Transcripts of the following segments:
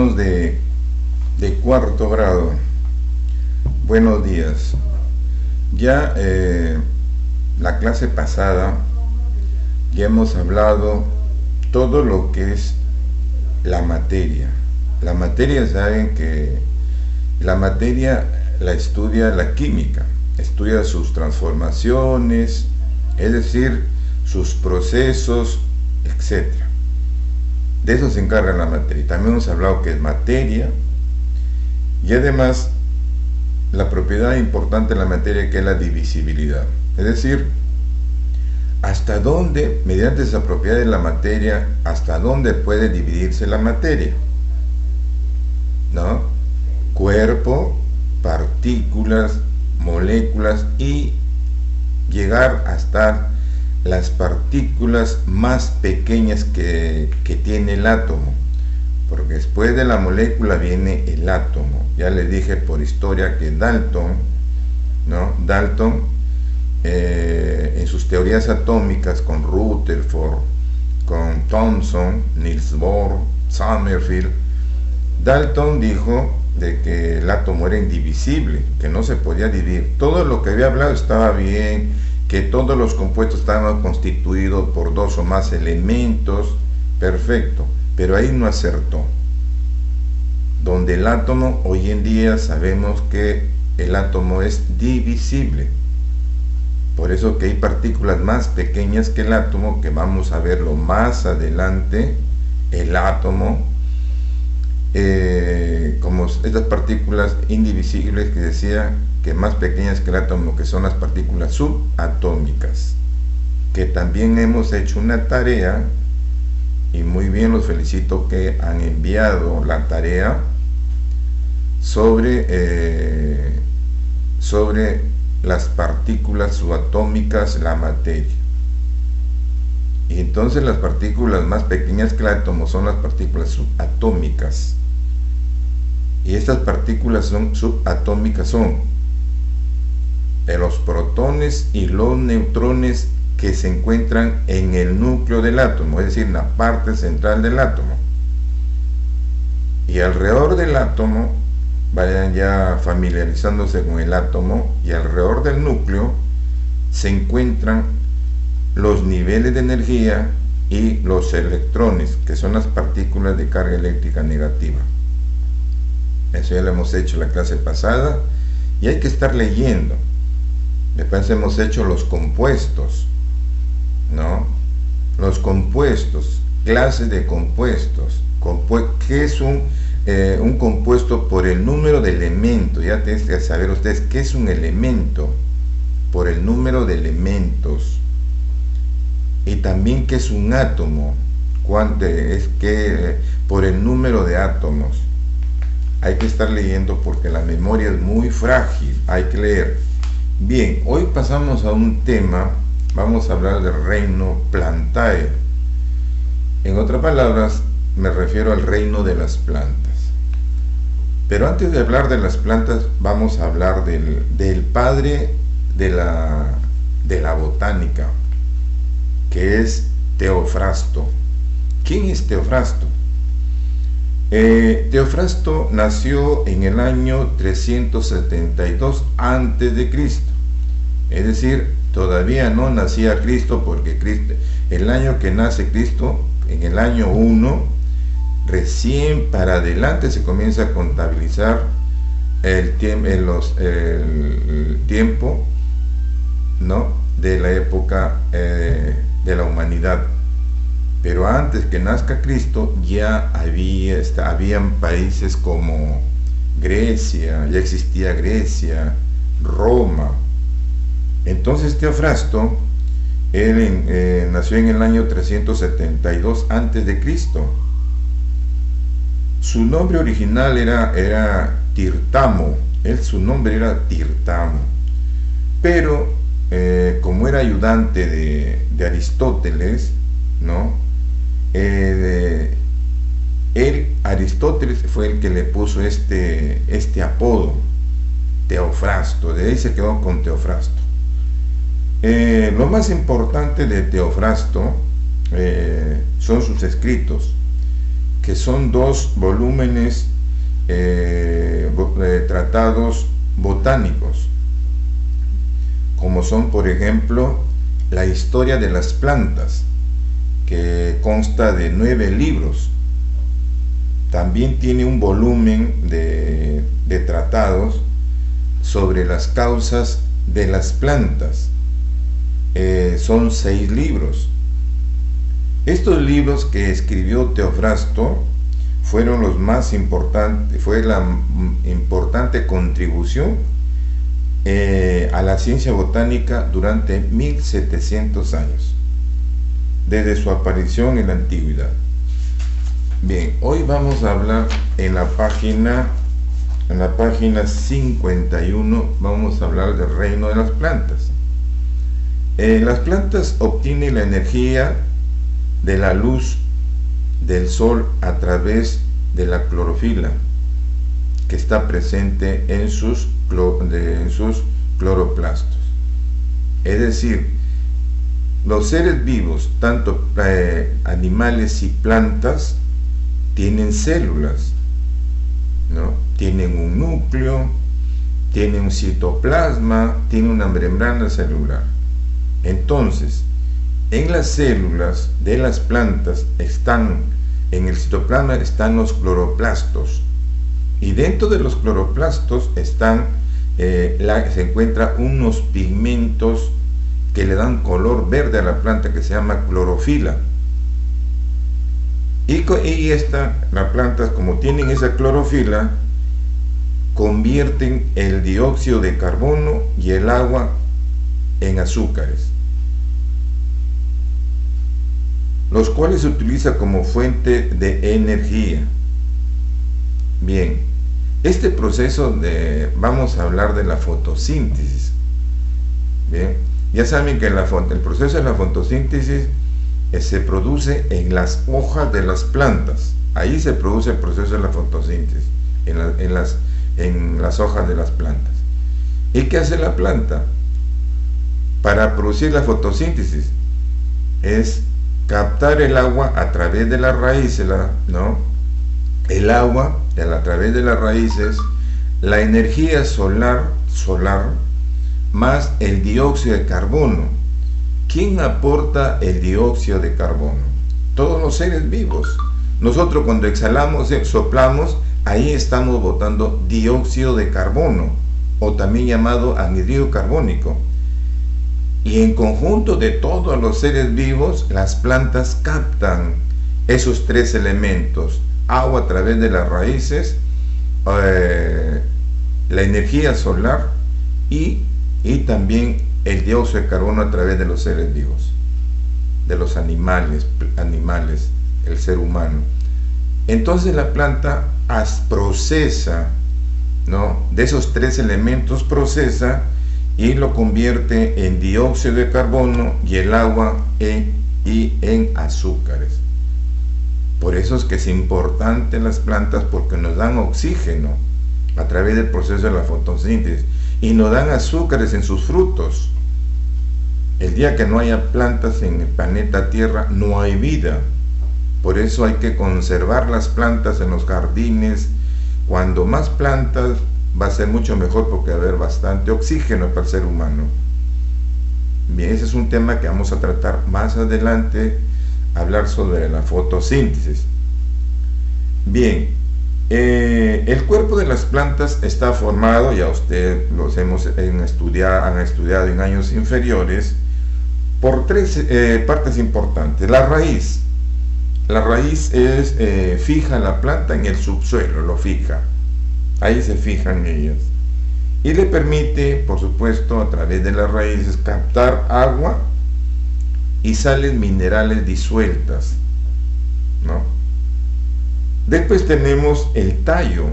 alumnos de cuarto grado, buenos días. Ya la clase pasada ya hemos hablado todo lo que es la materia. La materia, saben que la materia la estudia la química, estudia sus transformaciones, es decir, sus procesos, etc. De eso se encarga la materia. También hemos hablado que es materia, y además la propiedad importante de la materia, que es la divisibilidad, es decir, hasta dónde, mediante esa propiedad de la materia, hasta dónde puede dividirse la materia, ¿no? Cuerpo, partículas, moléculas, y llegar hasta las partículas más pequeñas que tiene el átomo, porque después de la molécula viene el átomo. Ya les dije por historia que Dalton, en sus teorías atómicas, con Rutherford, con Thomson, Niels Bohr, Sommerfeld, Dalton dijo de que el átomo era indivisible, que no se podía dividir. Todo lo que había hablado estaba bien, que todos los compuestos estaban constituidos por dos o más elementos, perfecto, pero ahí no acertó. Donde el átomo, hoy en día sabemos que el átomo es divisible. Por eso que hay partículas más pequeñas que el átomo, que vamos a verlo más adelante. El átomo, como estas partículas indivisibles que decía, que más pequeñas que el átomo, que son las partículas subatómicas, que también hemos hecho una tarea, y muy bien, los felicito que han enviado la tarea sobre las partículas subatómicas, la materia. Y entonces las partículas más pequeñas que el átomo son las partículas subatómicas. Y estas partículas subatómicas son los protones y los neutrones que se encuentran en el núcleo del átomo, es decir, en la parte central del átomo. Y alrededor del átomo, vayan ya familiarizándose con el átomo, y alrededor del núcleo se encuentran los niveles de energía y los electrones, que son las partículas de carga eléctrica negativa. Eso ya lo hemos hecho en la clase pasada, y hay que estar leyendo. Después hemos hecho los compuestos, ¿no? Los compuestos, clases de compuestos. ¿Qué es un compuesto? Por el número de elementos. Ya tienen que saber ustedes qué es un elemento, por el número de elementos. Y también qué es un átomo, por el número de átomos. Hay que estar leyendo porque la memoria es muy frágil, hay que leer. Bien, hoy pasamos a un tema, vamos a hablar del reino Plantae. En otras palabras, me refiero al reino de las plantas. Pero antes de hablar de las plantas, vamos a hablar del padre de la botánica, que es Teofrasto. ¿Quién es Teofrasto? Teofrasto nació en el año 372 a.C., es decir, todavía no nacía Cristo, porque el año que nace Cristo, en el año 1, recién para adelante se comienza a contabilizar el tiempo, ¿no?, de la época de la humanidad. Pero antes que nazca Cristo ya habían países como Grecia, ya existía Grecia, Roma. Entonces Teofrasto, él nació en el año 372 a.C. Su nombre original era Tirtamo, su nombre era Tirtamo, pero como era ayudante de Aristóteles, ¿no?, Aristóteles fue el que le puso este apodo, Teofrasto. De ahí se quedó con Teofrasto. Lo más importante de Teofrasto son sus escritos, que son 2 volúmenes tratados botánicos, como son, por ejemplo, la historia de las plantas, que consta de 9 libros. También tiene un volumen de tratados sobre las causas de las plantas. Son 6 libros. Estos libros que escribió Teofrasto fueron los más importantes, fue la importante contribución a la ciencia botánica durante 1700 años, desde su aparición en la antigüedad. Bien, hoy vamos a hablar en la página 51, vamos a hablar del reino de las plantas. Las plantas obtienen la energía de la luz del sol a través de la clorofila, que está presente en sus cloroplastos. Es decir, los seres vivos, tanto animales y plantas, tienen células, ¿no? Tienen un núcleo, tienen un citoplasma, tienen una membrana celular. Entonces, en las células de las plantas en el citoplasma están los cloroplastos, y dentro de los cloroplastos se encuentran unos pigmentos que le dan color verde a la planta, que se llama clorofila. Y las plantas, como tienen esa clorofila, convierten el dióxido de carbono y el agua en azúcares, los cuales se utiliza como fuente de energía. Bien, este proceso vamos a hablar de la fotosíntesis. Bien, ya saben que el proceso de la fotosíntesis se produce en las hojas de las plantas. Ahí se produce el proceso de la fotosíntesis, en las hojas de las plantas. ¿Y qué hace la planta para producir la fotosíntesis? Es captar el agua a través de las raíces, ¿no? El agua a través de las raíces, la energía solar más el dióxido de carbono. ¿Quién aporta el dióxido de carbono? Todos los seres vivos. Nosotros cuando exhalamos, soplamos, ahí estamos botando dióxido de carbono, o también llamado anhídrido carbónico. Y en conjunto de todos los seres vivos, las plantas captan esos 3 elementos: agua a través de las raíces, la energía solar y también el dióxido de carbono a través de los seres vivos, de los animales, el ser humano. Entonces la planta procesa, ¿no? De esos 3 elementos procesa y lo convierte en dióxido de carbono y el agua en azúcares. Por eso es que es importante las plantas, porque nos dan oxígeno a través del proceso de la fotosíntesis y nos dan azúcares en sus frutos. El día que no haya plantas en el planeta Tierra, no hay vida. Por eso hay que conservar las plantas en los jardines. Cuando más plantas va a ser mucho mejor, porque va a haber bastante oxígeno para el ser humano. Bien, ese es un tema que vamos a tratar más adelante, hablar sobre la fotosíntesis. Bien, el cuerpo de las plantas está formado, ya ustedes han estudiado en años inferiores, por 3 partes importantes. La raíz fija la planta en el subsuelo, lo fija, ahí se fijan ellas, y le permite, por supuesto, a través de las raíces, captar agua y sales minerales disueltas, ¿no? Después tenemos el tallo.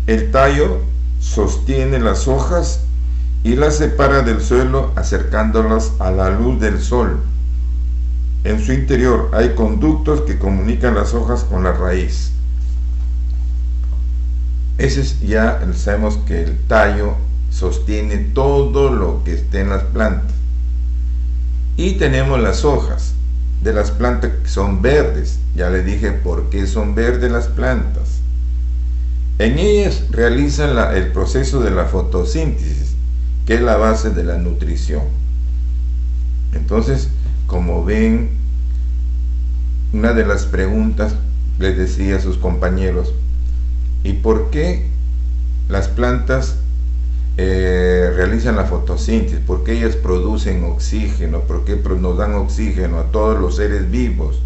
El tallo sostiene las hojas y las separa del suelo, acercándolas a la luz del sol. En su interior hay conductos que comunican las hojas con la raíz. Ya sabemos que el tallo sostiene todo lo que esté en las plantas. Y tenemos las hojas. de las plantas son verdes. Ya le dije por qué son verdes las plantas. En ellas realizan el proceso de la fotosíntesis, que es la base de la nutrición. Entonces, como ven, una de las preguntas les decía a sus compañeros, ¿y por qué las plantas realizan la fotosíntesis? ¿Por qué ellas producen oxígeno? ¿Por qué nos dan oxígeno a todos los seres vivos,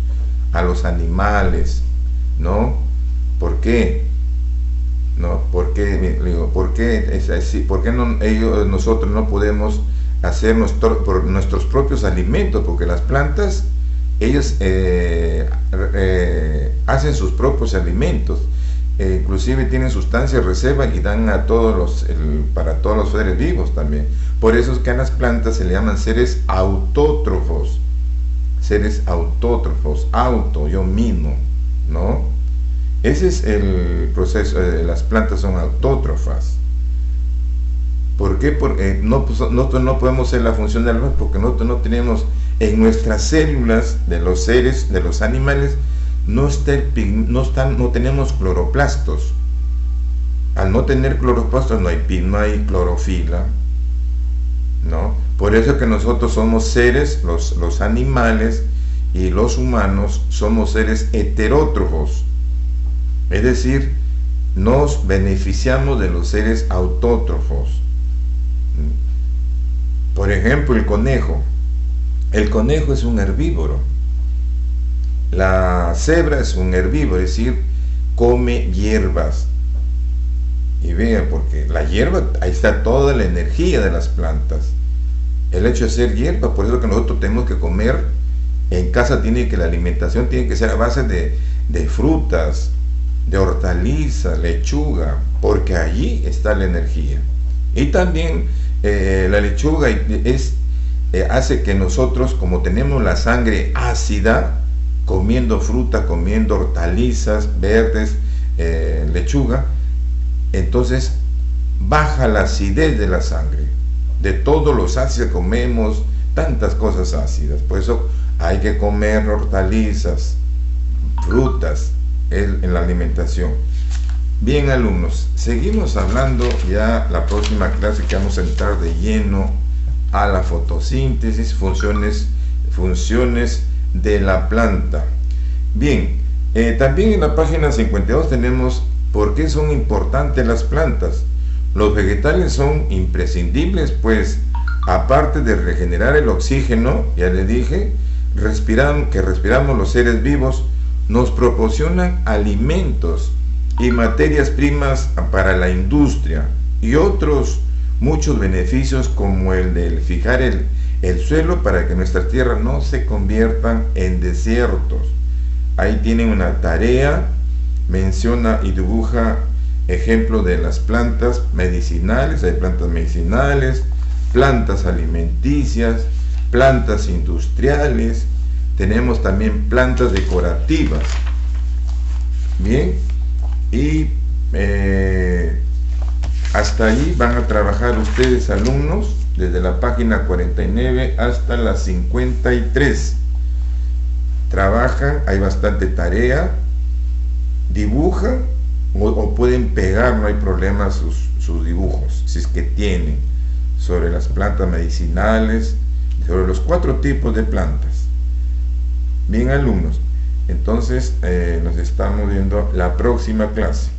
a los animales? ¿No? ¿Por qué? ¿No? ¿Por qué? Digo, ¿por qué es así? ¿Por qué nosotros no podemos hacer nuestros propios alimentos? Porque las plantas, ellas hacen sus propios alimentos, inclusive tienen sustancias reservas y dan a para todos los seres vivos también. Por eso es que a las plantas se le llaman seres autótrofos. Seres autótrofos, yo mismo, ¿no? Ese es el proceso. Las plantas son autótrofas. ¿Por qué? Porque nosotros no podemos hacer la función de la luz, porque nosotros no tenemos en nuestras células de los seres, de los animales, no tenemos cloroplastos. Al no tener cloroplastos no hay clorofila, ¿no? Por eso que nosotros somos seres, los animales y los humanos somos seres heterótrofos. Es decir, nos beneficiamos de los seres autótrofos. Por ejemplo, el conejo. El conejo es un herbívoro. La cebra es un herbívoro, es decir, come hierbas. Y vean, porque la hierba, ahí está toda la energía de las plantas. El hecho de ser hierba, por eso que nosotros tenemos que comer en casa, la alimentación tiene que ser a base de frutas, de hortalizas, lechuga, porque allí está la energía. Y también la lechuga hace que nosotros, como tenemos la sangre ácida, comiendo fruta, comiendo hortalizas verdes, lechuga, entonces baja la acidez de la sangre. De todos los ácidos comemos tantas cosas ácidas, por eso hay que comer hortalizas, frutas en la alimentación. Bien, alumnos, seguimos hablando ya la próxima clase, que vamos a entrar de lleno a la fotosíntesis, funciones de la planta. Bien, también en la página 52 tenemos por qué son importantes las plantas. Los vegetales son imprescindibles, pues aparte de regenerar el oxígeno, ya les dije, que respiramos los seres vivos, nos proporcionan alimentos y materias primas para la industria y otros muchos beneficios, como el de fijar el suelo para que nuestras tierras no se conviertan en desiertos. Ahí tienen una tarea, menciona y dibuja ejemplo de las plantas medicinales. Hay plantas medicinales, plantas alimenticias, plantas industriales, tenemos también plantas decorativas. Bien, y hasta ahí van a trabajar ustedes, alumnos, desde la página 49 hasta la 53. Trabajan, hay bastante tarea, dibujan o pueden pegar, no hay problema, sus dibujos, si es que tienen, sobre las plantas medicinales, sobre los 4 tipos de plantas. Bien, alumnos, entonces nos estamos viendo la próxima clase.